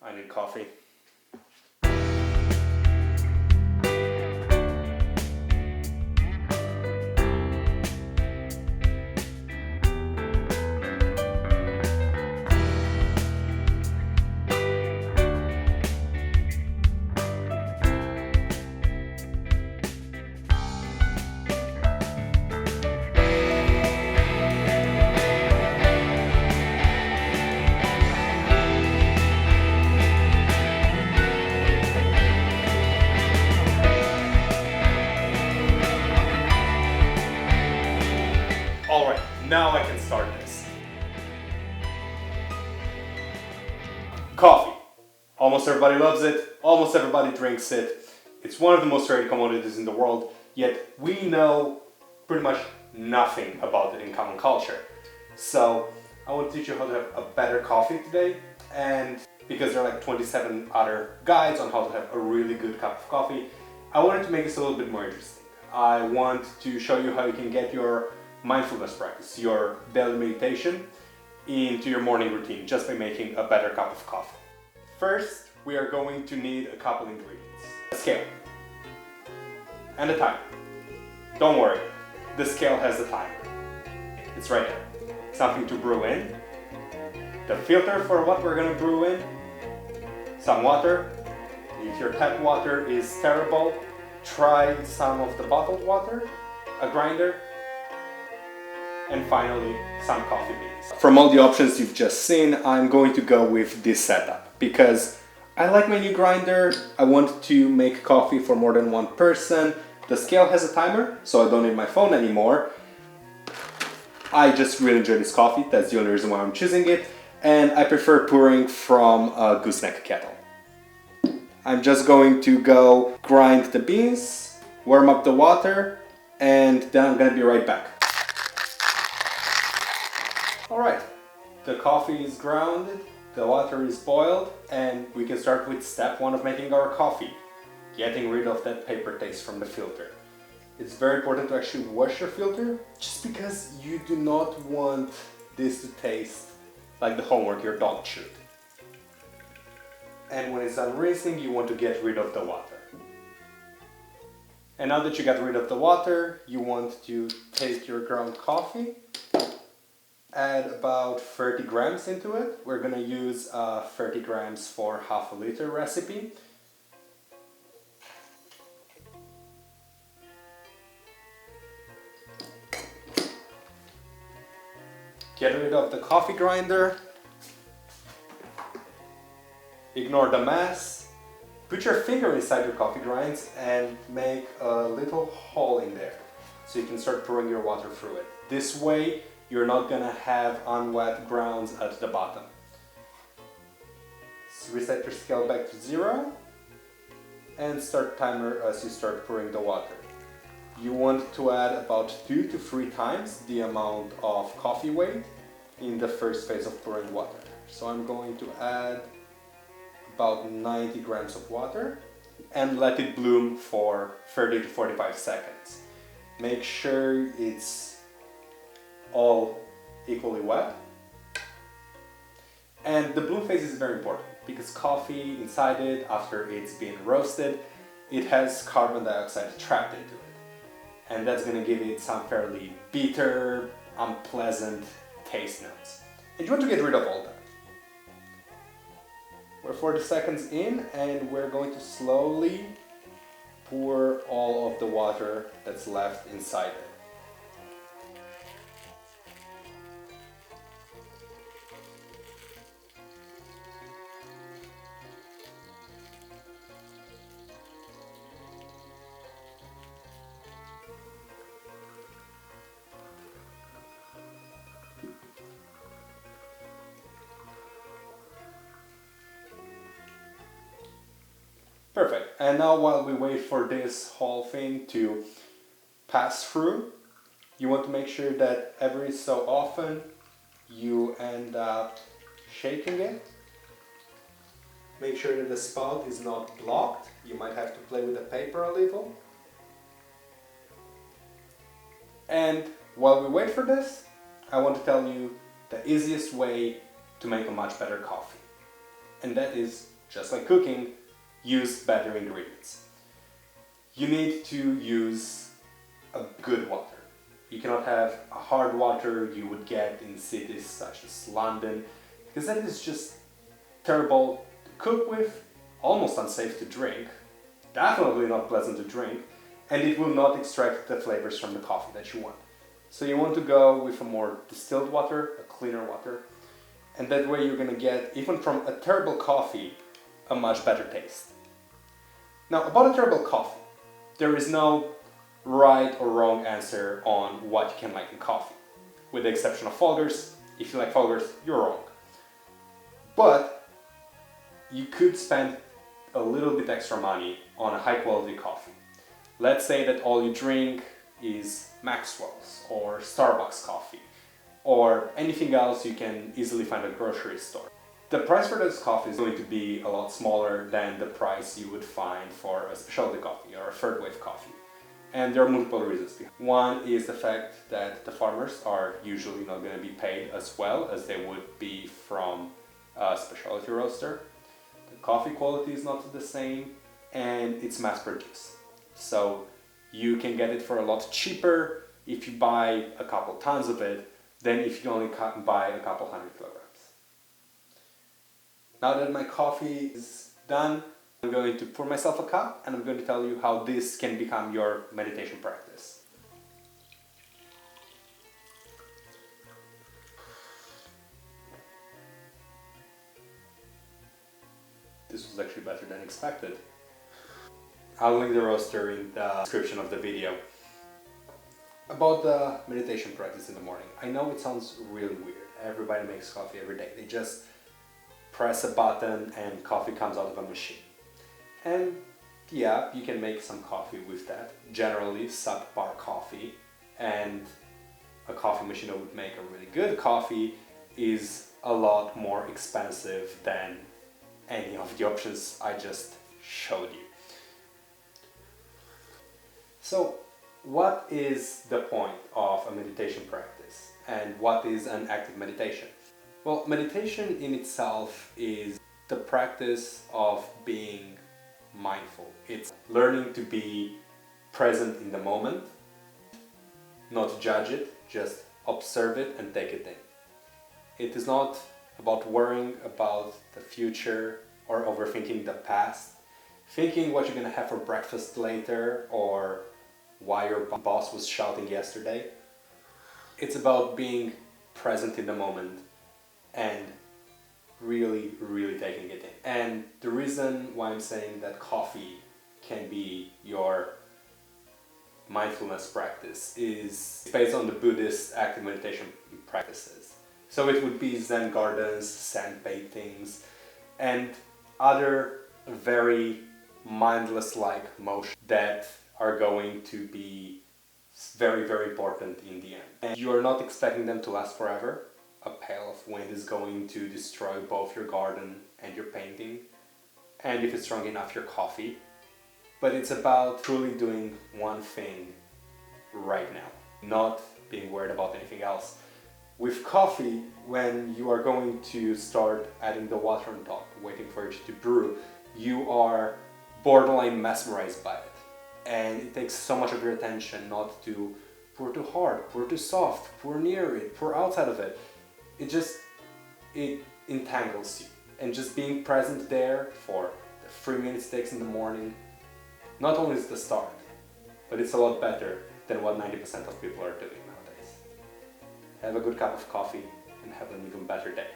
I need coffee. Alright, now I can start this. Coffee. Almost everybody loves it, almost everybody drinks it. It's one of the most traded commodities in the world, yet we know pretty much nothing about it in common culture. So I want to teach you how to have a better coffee today, and because there are like 27 other guides on how to have a really good cup of coffee, I wanted to make this a little bit more interesting. I want to show you how you can get your mindfulness practice, your daily meditation, into your morning routine just by making a better cup of coffee. First, we are going to need a couple ingredients. A scale and a timer. Don't worry, the scale has a timer. It's right there. Something to brew in, the filter for what we're going to brew in, some water. If your tap water is terrible, try some of the bottled water, a grinder, and finally some coffee beans. From all the options you've just seen, I'm going to go with this setup because I like my new grinder. I want to make coffee for more than one person. The scale has a timer, so I don't need my phone anymore. I just really enjoy this coffee, that's the only reason why I'm choosing it, and I prefer pouring from a gooseneck kettle. I'm just going to go grind the beans, warm up the water, and then I'm going to be right back. Alright, the coffee is grounded, the water is boiled, and we can start with step one of making our coffee, getting rid of that paper taste from the filter. It's very important to actually wash your filter, just because you do not want this to taste like the homework your dog chewed. And when it's done rinsing, you want to get rid of the water. And now that you got rid of the water, you want to take your ground coffee, add about 30 grams into it. We're gonna use 30 grams for half a liter recipe. Get rid of the coffee grinder. Ignore the mess. Put your finger inside your coffee grinds and make a little hole in there so you can start pouring your water through it. This way you're not gonna have unwet grounds at the bottom. So reset your scale back to 0 and start timer as you start pouring the water. You want to add about 2 to 3 times the amount of coffee weight in the first phase of pouring water. So I'm going to add about 90 grams of water and let it bloom for 30 to 45 seconds. Make sure it's all equally wet. And the bloom phase is very important because coffee inside it, after it's been roasted, it has carbon dioxide trapped into it. And that's going to give it some fairly bitter, unpleasant taste notes. And you want to get rid of all that. We're 40 seconds in and we're going to slowly pour all of the water that's left inside it. Perfect. And now while we wait for this whole thing to pass through, you want to make sure that every so often you end up shaking it. Make sure that the spout is not blocked. You might have to play with the paper a little. And while we wait for this, I want to tell you the easiest way to make a much better coffee. And that is just like cooking, use better ingredients. You need to use a good water. You cannot have a hard water you would get in cities such as London, because that is just terrible to cook with, almost unsafe to drink, definitely not pleasant to drink, and it will not extract the flavors from the coffee that you want. So you want to go with a more distilled water, a cleaner water, and that way you're going to get, even from a terrible coffee, a much better taste. Now, about a terrible coffee, there is no right or wrong answer on what you can like in coffee. With the exception of Folgers, if you like Folgers, you're wrong. But you could spend a little bit extra money on a high quality coffee. Let's say that all you drink is Maxwell's or Starbucks coffee or anything else you can easily find at a grocery store. The price for this coffee is going to be a lot smaller than the price you would find for a specialty coffee or a third wave coffee. And there are multiple reasons behind it. One is the fact that the farmers are usually not going to be paid as well as they would be from a specialty roaster. The coffee quality is not the same and it's mass produced. So you can get it for a lot cheaper if you buy a couple tons of it than if you only buy a couple 100 kilograms. Now that my coffee is done, I'm going to pour myself a cup and I'm going to tell you how this can become your meditation practice. This was actually better than expected. I'll link the roaster in the description of the video. About the meditation practice in the morning. I know it sounds really weird. Everybody makes coffee every day. They just press a button and coffee comes out of a machine. And yeah, you can make some coffee with that. Generally, subpar coffee, and a coffee machine that would make a really good coffee is a lot more expensive than any of the options I just showed you. So, what is the point of a meditation practice? And what is an active meditation? Well, meditation in itself is the practice of being mindful. It's learning to be present in the moment, not judge it, just observe it and take it in. It is not about worrying about the future or overthinking the past, thinking what you're gonna have for breakfast later or why your boss was shouting yesterday. It's about being present in the moment and really, really taking it in. And the reason why I'm saying that coffee can be your mindfulness practice is based on the Buddhist active meditation practices. So it would be Zen gardens, sand paintings, and other very mindless-like motions that are going to be very, very important in the end. And you are not expecting them to last forever. A pail of wind is going to destroy both your garden and your painting, and if it's strong enough, your coffee. But it's about truly doing one thing right now, not being worried about anything else. With coffee, when you are going to start adding the water on top, waiting for it to brew, you are borderline mesmerized by it. And it takes so much of your attention not to pour too hard, pour too soft, pour near it, pour outside of it. It entangles you. And just being present there for the 3 minutes it takes in the morning, not only is the start, but it's a lot better than what 90% of people are doing nowadays. Have a good cup of coffee and have an even better day.